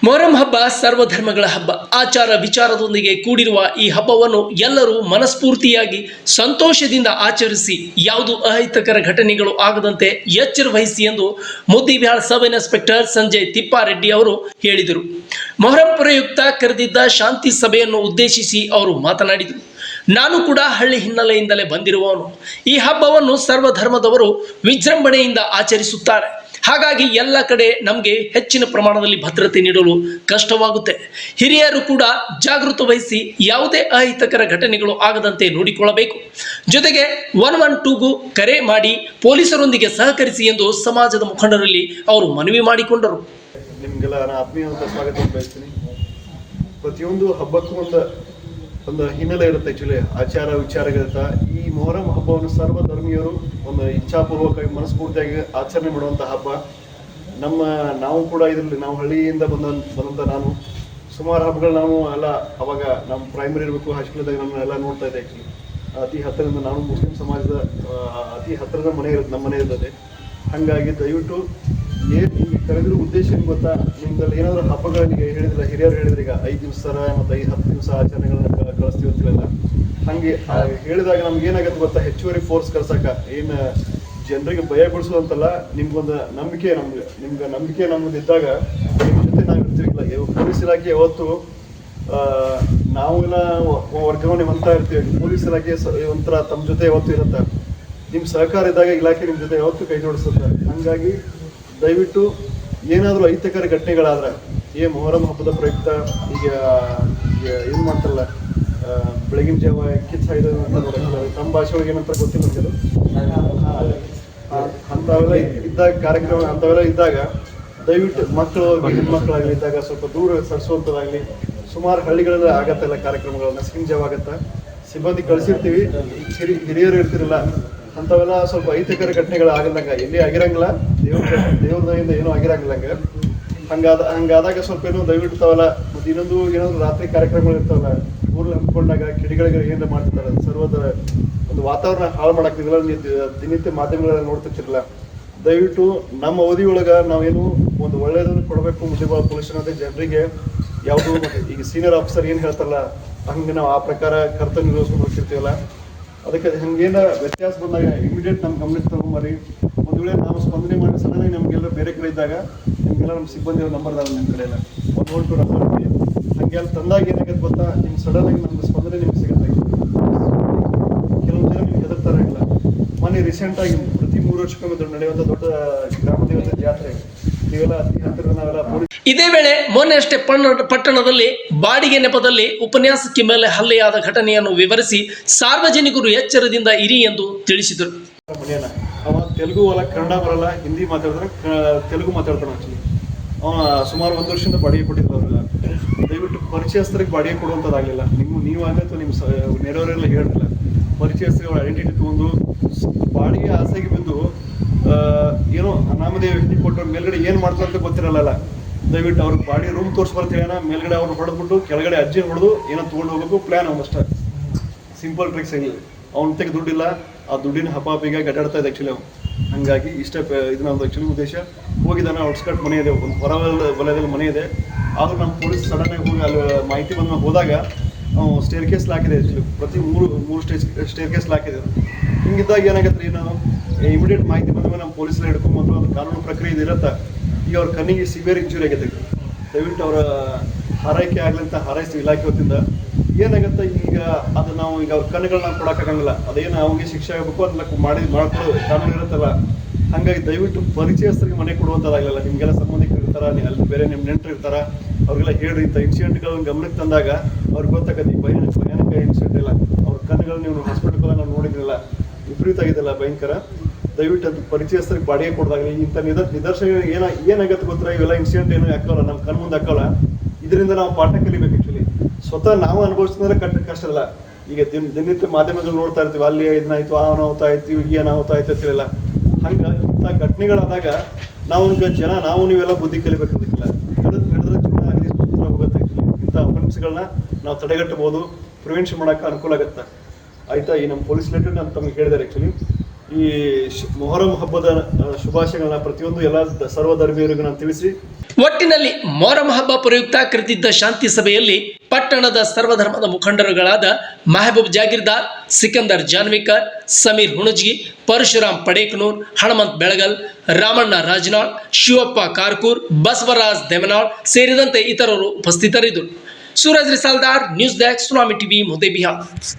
ಮೊಹರಂ ಹಬ್ಬ ಸರ್ವಧರ್ಮಗಳ ಹಬ್ಬ. ಆಚಾರ ವಿಚಾರದೊಂದಿಗೆ ಕೂಡಿರುವ ಈ ಹಬ್ಬವನ್ನು ಎಲ್ಲರೂ ಮನಸ್ಫೂರ್ತಿಯಾಗಿ ಸಂತೋಷದಿಂದ ಆಚರಿಸಿ ಯಾವುದೇ ಅಹಿತಕರ ಘಟನೆಗಳು ಆಗದಂತೆ ಎಚ್ಚರ ವಹಿಸಿ ಎಂದು ಮುದ್ದಿಬ್ಯಾಳ ಸಬ್ ಇನ್ಸ್ಪೆಕ್ಟರ್ ಸಂಜಯ್ ತಿಪ್ಪಾರೆಡ್ಡಿ ಅವರು ಹೇಳಿದರು. ಮೊಹರಂ ಪ್ರಯುಕ್ತ ಕರೆದಿದ್ದ ಶಾಂತಿ ಸಭೆಯನ್ನು ಉದ್ದೇಶಿಸಿ ಅವರು ಮಾತನಾಡಿದರು. ನಾನು ಕೂಡ ಹಳ್ಳಿ ಹಿನ್ನೆಲೆಯಿಂದಲೇ ಬಂದಿರುವವನು. ಈ ಹಬ್ಬವನ್ನು ಸರ್ವಧರ್ಮದವರು ವಿಜೃಂಭಣೆಯಿಂದ ಆಚರಿಸುತ್ತಾರೆ. ಹಾಗಾಗಿ ಎಲ್ಲ ಕಡೆ ನಮಗೆ ಹೆಚ್ಚಿನ ಪ್ರಮಾಣದಲ್ಲಿ ಭದ್ರತೆ ನೀಡಲು ಕಷ್ಟವಾಗುತ್ತೆ. ಹಿರಿಯರು ಕೂಡ ಜಾಗೃತ ವಹಿಸಿ ಯಾವುದೇ ಅಹಿತಕರ ಘಟನೆಗಳು ಆಗದಂತೆ ನೋಡಿಕೊಳ್ಳಬೇಕು. ಜೊತೆಗೆ 112ಗೂ ಕರೆ ಮಾಡಿ ಪೊಲೀಸರೊಂದಿಗೆ ಸಹಕರಿಸಿ ಎಂದು ಸಮಾಜದ ಮುಖಂಡರಲ್ಲಿ ಅವರು ಮನವಿ ಮಾಡಿಕೊಂಡರು. ನಿಮಗೆಲ್ಲ ನಾನು ಆತ್ಮೀಯವಾದ ಸ್ವಾಗತ ಬಯಸ್ತೀನಿ. ಪ್ರತಿಯೊಂದು ಹಬ್ಬಕ್ಕೂ ಒಂದು ಹಿನ್ನೆಲೆ ಇರುತ್ತೆ. ಆ್ಯಕ್ಚುಲಿ ಆಚಾರ ವಿಚಾರಗಳಿರುತ್ತೆ. ಈ ಮೊಹರಂ ಹಬ್ಬವನ್ನು ಸರ್ವ ಧರ್ಮೀಯರು ಒಂದು ಇಚ್ಛಾಪೂರ್ವಕವಾಗಿ ಮನಸ್ಫೂರ್ತಿಯಾಗಿ ಆಚರಣೆ ಮಾಡುವಂಥ ಹಬ್ಬ. ನಾವು ಕೂಡ ಇದರಲ್ಲಿ ನಾವು ಹಳ್ಳಿಯಿಂದ ಬಂದಂಥ ನಾನು ಸುಮಾರು ಹಬ್ಬಗಳು ನಾವು ಎಲ್ಲ ಅವಾಗ ನಮ್ಮ ಪ್ರೈಮರಿ ಇರಬೇಕು ಹೈಸ್ಕೂಲ್ದಾಗ ನಮ್ಮನ್ನೆಲ್ಲ ನೋಡ್ತಾ ಇದ್ದೆ. ಆ್ಯಕ್ಚುಲಿ ಅತಿ ಹತ್ತಿರದಿಂದ ನಾನು ಮುಸ್ಲಿಂ ಸಮಾಜದ ಅತಿ ಹತ್ತಿರದ ಮನೆ ಇರುತ್ತೆ, ನಮ್ಮ ಮನೆ ಇರ್ತದೆ. ಹಾಗಾಗಿ ದಯವಿಟ್ಟು ನಿಮಗೆ ಕರೆದಿರೋ ಉದ್ದೇಶ ಏನು ಗೊತ್ತಾ, ನಿಮ್ದಲ್ಲಿ ಏನಾದರೂ ಹಬ್ಬಗಳಿಗೆ ಹೇಳಿದಿಲ್ಲ, ಹಿರಿಯರು ಹೇಳಿದ್ರೆ ಈಗ 5 ದಿವಸ ಮತ್ತು 10 ದಿವಸ ಆಚರಣೆಗಳನ್ನ ಕಳಿಸ್ತೀವಿ ಅಂತಿಲ್ಲ. ಹಾಗೆ ಹೇಳಿದಾಗ ನಮ್ಗೆ ಏನಾಗುತ್ತೆ ಗೊತ್ತಾ, ಹೆಚ್ಚುವರಿ ಫೋರ್ಸ್ ಕಳ್ಸಕ್ಕೆ ಏನು ಜನರಿಗೆ ಭಯ ಬಿಡಿಸೋದಂತಲ್ಲ, ನಿಮ್ಗೊಂದು ನಂಬಿಕೆ ನಿಮ್ಗೆ ನಂಬಿಕೆ ನಮ್ಮದಿದ್ದಾಗ ನಿಮ್ಮ ಜೊತೆ ನಾವು ಇರ್ತೀವಿಲ್ಲ. ಪೊಲೀಸ್ ಇಲಾಖೆ ಯಾವತ್ತು ನಾವೆಲ್ಲ ವರ್ಗಾವಣೆ ಹೊಂದ್ತಾ ಇರ್ತೀವಿ. ಪೊಲೀಸ್ ಇಲಾಖೆ ಒಂಥರ ತಮ್ಮ ಜೊತೆ ಯಾವತ್ತು ಇರುತ್ತೆ. ನಿಮ್ಮ ಸಹಕಾರ ಇದ್ದಾಗ ಇಲಾಖೆ ನಿಮ್ಮ ಜೊತೆ ಯಾವತ್ತೂ ಕೈ ಜೋಡಿಸುತ್ತೆ. ಹಾಗಾಗಿ ದಯವಿಟ್ಟು ಏನಾದರೂ ಅಹಿತಕರ ಘಟನೆಗಳಾದ್ರೆ ಮೊಹರಂ ಹಬ್ಬದ ಪ್ರಯುಕ್ತ ಈಗ ಏನು ಮಾಡ್ತಾರಲ್ಲ, ಬೆಳಗಿನ ಜಾವ ಕಿಚ್ಚ ನಮ್ಮ ಭಾಷೆ ಒಳಗೆ ಏನಂತ ಗೊತ್ತಿಲ್ಲ ನಮಗೆಲ್ಲ, ಅಂಥವೆಲ್ಲ ಇದ್ದಾಗ ಕಾರ್ಯಕ್ರಮ ಅಂಥವೆಲ್ಲ ಇದ್ದಾಗ ದಯವಿಟ್ಟು ಮಕ್ಕಳು ಹೆಣ್ಮಕ್ಳಾಗಲಿ ಇದ್ದಾಗ ಸ್ವಲ್ಪ ದೂರ ಸರಿಸುವಂಥದ್ದಾಗಲಿ. ಸುಮಾರು ಹಳ್ಳಿಗಳಲ್ಲಿ ಆಗತ್ತೆಲ್ಲ ಕಾರ್ಯಕ್ರಮಗಳನ್ನ ಸ್ಕಿನ್ ಜಾವ ಆಗತ್ತೆ, ಸಿಬ್ಬಂದಿ ಕಳಿಸಿರ್ತೀವಿ, ಹಿರಿಯರು ಇರ್ತಿರಲ್ಲ. ಅಂಥವೆಲ್ಲ ಸ್ವಲ್ಪ ಅಹಿತಕರ ಘಟನೆಗಳು ಆಗಲ್ಲಂಗ ಎಲ್ಲಿ ಆಗಿರಂಗಿಲ್ಲ, ದೇವ್ರದಿಂದ ಏನೂ ಆಗಿರಂಗಿಲ್ಲಂಗೆ. ಹಂಗಾದಾಗ ಸ್ವಲ್ಪ ಏನೋ ದಯವಿಟ್ಟು ತಾವಲ್ಲ. ಮತ್ತು ಇನ್ನೊಂದು ಏನಾದ್ರು ರಾತ್ರಿ ಕಾರ್ಯಕ್ರಮಗಳು ಇರ್ತಾವಲ್ಲ, ಊರಲ್ಲಿ ಹಮ್ಮಿಕೊಂಡಾಗ ಕಿಡಿಗಳಿಗೆ ಏನಾರ ಮಾಡ್ತಿರ್ತಾರೆ, ಸರ್ವದ ಒಂದು ವಾತಾವರಣ ಹಾಳು ಮಾಡಾಕ್ತಿದ್ರಲ್ಲ. ನೀವು ದಿನನಿತ್ಯ ಮಾಧ್ಯಮಗಳಲ್ಲಿ ನೋಡ್ತಿರ್ತಿರಲ್ಲ. ದಯವಿಟ್ಟು ನಮ್ಮ ಅವಧಿಯೊಳಗೆ ನಾವೇನು ಒಂದು ಒಳ್ಳೆಯದನ್ನು ಕೊಡಬೇಕು. ಮುದ್ದಿಬ್ಯಾಳ ಪೊಲೀಸ್ ಠಾಣೆ ಜನರಿಗೆ ಯಾವುದು ಈಗ ಸೀನಿಯರ್ ಆಫೀಸರ್ ಏನು ಹೇಳ್ತಾರಲ್ಲ, ಹಂಗೆ ನಾವು ಆ ಪ್ರಕಾರ ಕರ್ತವ್ಯ ನಿರ್ವಹಿಸ್ಕೊಂಡು ಹೋಗ್ತಿರ್ತೀವಲ್ಲ. ಅದಕ್ಕೆ ಹಂಗೇನ ವ್ಯತ್ಯಾಸ ಬಂದಾಗ ಇಮಿಡಿಯೇಟ್ ನಮ್ಮ ಗಮನಕ್ಕೆ ತಗೊಂಬರಿ. ಒಂದು ವೇಳೆ ನಾವು ಸ್ಪಂದನೆ ಮಾಡಿ ಸಡನ್ನಾಗಿ ನಮಗೆಲ್ಲ ಬೇರೆ ಕಡೆ ಇದ್ದಾಗ ನಿಮಗೆಲ್ಲ ನಮ್ಮ ಸಿಬ್ಬಂದಿ ನಂಬರ್ ಅದಾವೆ ನಿಮ್ಮ ಕಡೆ ಎಲ್ಲ 112 ನಂಬರ್ ಇರ್ತೀವಿ. ಹಂಗೆಲ್ಲ ತಂದಾಗ ಏನಾಗುತ್ತೆ ಗೊತ್ತಾ, ನಿಮ್ಗೆ ಸಡನ್ನಾಗಿ ನಮ್ಗೆ ಸ್ಪಂದನೆ ನಿಮ್ಗೆ ಸಿಗುತ್ತೆ. ಕೆಲವೊಂದು ಜನ ನಿಮ್ಗೆ ಹೆದರ್ತಾರ ಇಲ್ಲ. ಮೊನ್ನೆ ರೀಸೆಂಟಾಗಿ ಪ್ರತಿ 3 ವರ್ಷಕ್ಕೊಮ್ಮೆ ನಡೆಯುವಂಥ ದೊಡ್ಡ ಗ್ರಾಮ ದೇವತೆ ಜಾತ್ರೆ ನೀವೆಲ್ಲ ಅತಿ ಹತ್ತಿರ ನಾವೆಲ್ಲ ಪೊಲೀಸ್. ಇದೇ ವೇಳೆ ಮೊನ್ನೆಯಷ್ಟೇ ಪಟ್ಟಣದಲ್ಲಿ ಬಾಡಿಗೆ ನೆಪದಲ್ಲಿ ಉಪನ್ಯಾಸಕಿ ಮೇಲೆ ಹಲ್ಲೆಯಾದ ಘಟನೆಯನ್ನು ವಿವರಿಸಿ ಸಾರ್ವಜನಿಕರು ಎಚ್ಚರದಿಂದ ಇರಿ ಎಂದು ತಿಳಿಸಿದರು. ಮನೆಯನ್ನ ಅವ ತೆಲುಗು ಅಲ್ಲ, ಕನ್ನಡ ಬರಲ್ಲ, ಹಿಂದಿ ಮಾತಾಡಿದ್ರೆ ತೆಲುಗು ಮಾತಾಡ್ತಾನೆ. ಆಕ್ಚುಲಿ ಅವ ಸುಮಾರು 1 ವರ್ಷದಿಂದ ಬಾಡಿಗೆ ಕೊಟ್ಟಿದ್ರು. ಅವರೆಲ್ಲ ದಯವಿಟ್ಟು ಪರಿಚಯಸ್ಥರಿಗೆ ಬಾಡಿಗೆ ಕೊಡುವಂಥದ್ದಾಗಲಿಲ್ಲ. ನೀವಾಗಲಿ ಅಥವಾ ನಿಮ್ಮ ನೆರೆಯವರೆಲ್ಲ ಹೇಳಿಲ್ಲ. ಪರಿಚಯಸ್ಥರಿಗೆ ಅವ್ರ ಐಡೆಂಟಿಟಿ ತಗೊಂಡು ಬಾಡಿಗೆ ಆಸೆಗೆ ಬಿದ್ದು ಏನೋ ಅನಾಮಧೇಯ ವ್ಯಕ್ತಿ ಕೊಟ್ಟರು ಮೇಲ್ಗಡೆ ಏನು ಮಾಡ್ತಾರೆ ಅಂತ ಗೊತ್ತಿರಲ್ಲ. ದಯವಿಟ್ಟು ಅವ್ರಿಗೆ ಬಾಡಿ ರೂಮ್ ತೋರಿಸ್ಬರ್ತೇನ, ಮೇಲ್ಗಡೆ ಅವ್ರನ್ನ ಹೊಡೆದ್ಬಿಟ್ಟು ಕೆಳಗಡೆ ಅಜ್ಜಿ ಹೊಡೆದು ಏನೋ ತೊಗೊಂಡು ಹೋಗ್ಬೇಕು ಪ್ಲ್ಯಾನ್. ಅವನಷ್ಟ ಸಿಂಪಲ್ ಟ್ರಿಕ್ಸ್ ಆಗಿಲ್ಲ. ಅವ್ನ ತೆಗೆ ದುಡ್ಡಿಲ್ಲ, ಆ ದುಡ್ಡಿನ ಹಬ್ಬಾಪಿಗೆ ಗಡ್ಡಾಡ್ತಾ ಇದೆ ಆ್ಯಕ್ಚುಲಿ ಅವ್ನು. ಹಾಗಾಗಿ ಇಷ್ಟೇ ಇದು ನಮ್ದು ಆ್ಯಕ್ಚುಲಿ ಉದ್ದೇಶ. ಹೋಗಿದ್ದಾನೆ, ಔಟ್ಸ್ಕರ್ಟ್ ಮನೆ ಇದೆ, ಒಂದು ಹೊರ ವಲಯದಲ್ಲಿ ಮನೆ ಇದೆ. ಆದರೂ ನಮ್ಮ ಪೊಲೀಸ್ ಸಡನ್ನಾಗಿ ಹೋಗಿ ಅಲ್ಲಿ ಮಾಹಿತಿ ಬಂದ ಹೋದಾಗ ಸ್ಟೇರ್ ಕೇಸ್ ಹಾಕಿದೆ. ಆ್ಯಕ್ಚುಲಿ ಪ್ರತಿ ಮೂರು ಸ್ಟೇರ್ ಕೇಸ್ ಹಾಕಿದೆ. ಹಿಂಗಿದ್ದಾಗ ಏನಾಗತ್ತೆ, ನಾವು ಇಮಿಡಿಯೇಟ್ ಮಾಹಿತಿ ಬಂದಾಗ ನಮ್ಮ ಪೊಲೀಸರು ಹಿಡ್ಕೊಂಬಂದು ಅದು ಕಾನೂನು ಪ್ರಕ್ರಿಯೆ ಇದಿರುತ್ತೆ. ಈಗ ಅವ್ರ ಕಣ್ಣಿಗೆ ಸಿವಿಯರ್ ಇಂಜುರಿ ಆಗೈತೆ. ದಯವಿಟ್ಟು ಅವರ ಹಾರೈಕೆ ಆಗಲಂತ ಹಾರೈಸ್ತೀವಿ ಇಲಾಖೆ ಹೊತ್ತಿಂದ. ಏನಾಗುತ್ತೆ ಈಗ ಅದು ನಾವು ಈಗ ಅವ್ರ ಕಣ್ಣುಗಳನ್ನ ಕೊಡೋಕ್ಕಾಗಂಗಿಲ್ಲ. ಅದೇನು ಅವ್ರಿಗೆ ಶಿಕ್ಷೆ ಆಗಬೇಕು ಅದನ್ನ ಮಾಡ್ಕೊಳ್ಳೋ ಕಾನೂನು ಇರುತ್ತಲ್ಲ. ಹಾಗಾಗಿ ದಯವಿಟ್ಟು ಪರಿಚಯಸ್ಥರಿಗೆ ಮನೆ ಕೊಡುವಂಥದ್ದಾಗಲ್ಲ. ನಿಮಗೆಲ್ಲ ಸಂಬಂಧಿಕರು ಇರ್ತಾರೆ, ಅಲ್ಲಿ ಬೇರೆ ನಿಮ್ಮ ನೆಂಟರು ಇರ್ತಾರೆ, ಅವ್ರಿಗೆಲ್ಲ ಹೇಳ್ರಿ. ಇಂಥ ಇನ್ಸಿಡೆಂಟ್ಗಳನ್ನು ಗಮನಕ್ಕೆ ತಂದಾಗ ಅವ್ರಿಗೆ ಗೊತ್ತಾಗತ್ತೆ ಈ ಭಯಾನಕ ಇನ್ಸಿಡೆಂಟ್ ಇಲ್ಲ. ಅವ್ರ ಕಣ್ಣುಗಳು ನೀವು ಹಾಸ್ಪಿಟಲ್ಗೆಲ್ಲ ನಾವು ನೋಡಿದ್ರಲ್ಲ, ವಿಪರೀತ ಆಗಿದೆಲ್ಲ ಭಯಂಕರ. ದಯವಿಟ್ಟು ಅದು ಪರಿಚಯಸ್ಥರಿಗೆ ಬಾಡಿಗೆ ಕೊಡ್ದಾಗಲಿ ಇಂಥ ನಿದರ್ಶನ ಏನಾಗತ್ತೆ ಗೊತ್ತರ, ಇವೆಲ್ಲ ಇನ್ಸಿಡೆಂಟ್ ಏನೋ ಹಾಕೋಲ್ಲ, ನಮ್ಮ ಕಣ್ಣು ಮುಂದೆ ಹಾಕೋಲ್ಲ. ಇದರಿಂದ ನಾವು ಪಾಠ ಕಲಿಬೇಕು. ಆ್ಯಕ್ಚುಲಿ ಸ್ವತಃ ನಾವು ಅನುಭವಿಸಿದ್ರೆ ಕಷ್ಟ ಅಲ್ಲ. ಈಗ ದಿನನಿತ್ಯ ಮಾಧ್ಯಮದಲ್ಲಿ ನೋಡ್ತಾ ಇರ್ತೀವಿ, ಅಲ್ಲಿ ಇದನ್ನಾಯ್ತು, ಆ ಅನಾಹುತ ಆಯ್ತು, ಈಗ ಅನಾಹುತ ಆಯ್ತು ಅಂತಿರಲ್ಲ. ಹಂಗೆ ಇಂಥ ಘಟನೆಗಳಾದಾಗ ನಾವು ನಾವು ನೀವೆಲ್ಲ ಬುದ್ಧಿ ಕಲಿಬೇಕಾಗಿಲ್ಲ. ಹಿಡಿದ್ರೆ ಜೀವನ ಆಗಲಿ ಹೋಗುತ್ತೆ. ಆ್ಯಕ್ಚುಲಿ ಇಂಥ ಅಫೆನ್ಸ್ಗಳನ್ನ ನಾವು ತಡೆಗಟ್ಟಬಹುದು, ಪ್ರಿವೆನ್ಷನ್ ಮಾಡೋಕೆ ಅನುಕೂಲ ಆಗುತ್ತೆ. ಆಯಿತಾ. ಈ ನಮ್ಮ ಪೊಲೀಸ್ ರಿಲೇಟೆಡ್ ನಾನು ತಮಗೆ ಹೇಳಿದ್ದಾರೆ. ಆ್ಯಕ್ಚುಲಿ ಈ ಮೊಹರಂ ಹಬ್ಬದ ಶುಭಾಶಯಗಳನ್ನ ಪ್ರತಿಯೊಂದು ಎಲ್ಲ ಸರ್ವಧರ್ಮೀಯರಿಗೂ ನಾನು ತಿಳಿಸಿ, ಒಟ್ಟಿನಲ್ಲಿ ಮೊಹರಂ ಹಬ್ಬ ಪ್ರಯುಕ್ತ ಕರೆದಿದ್ದ ಶಾಂತಿ ಸಭೆಯಲ್ಲಿ ಪಟ್ಟಣದ ಸರ್ವಧರ್ಮದ ಮುಖಂಡರುಗಳಾದ ಮೆಹಬೂಬ್ ಜಾಗೀರ್ದಾರ್, ಸಿಕಂದರ್ ಜಾನ್ವಿಕರ್, ಸಮೀರ್ ಹುಣಜ್ಗಿ, ಪರಶುರಾಮ್ ಪಡೇಕನೂರ್, ಹಣಮಂತ್ ಬೆಳಗಲ್, ರಾಮಣ್ಣ ರಾಜನಾಳ್, ಶಿವಪ್ಪ ಕಾರ್ಕೂರ್, ಬಸವರಾಜ್ ದೇವನಾಳ್ ಸೇರಿದಂತೆ ಇತರರು ಉಪಸ್ಥಿತರಿದ್ದರು. Suraj Risaldar, news desk, tsunami TV, ಮುದ್ದೇಬಿಹಾರ್.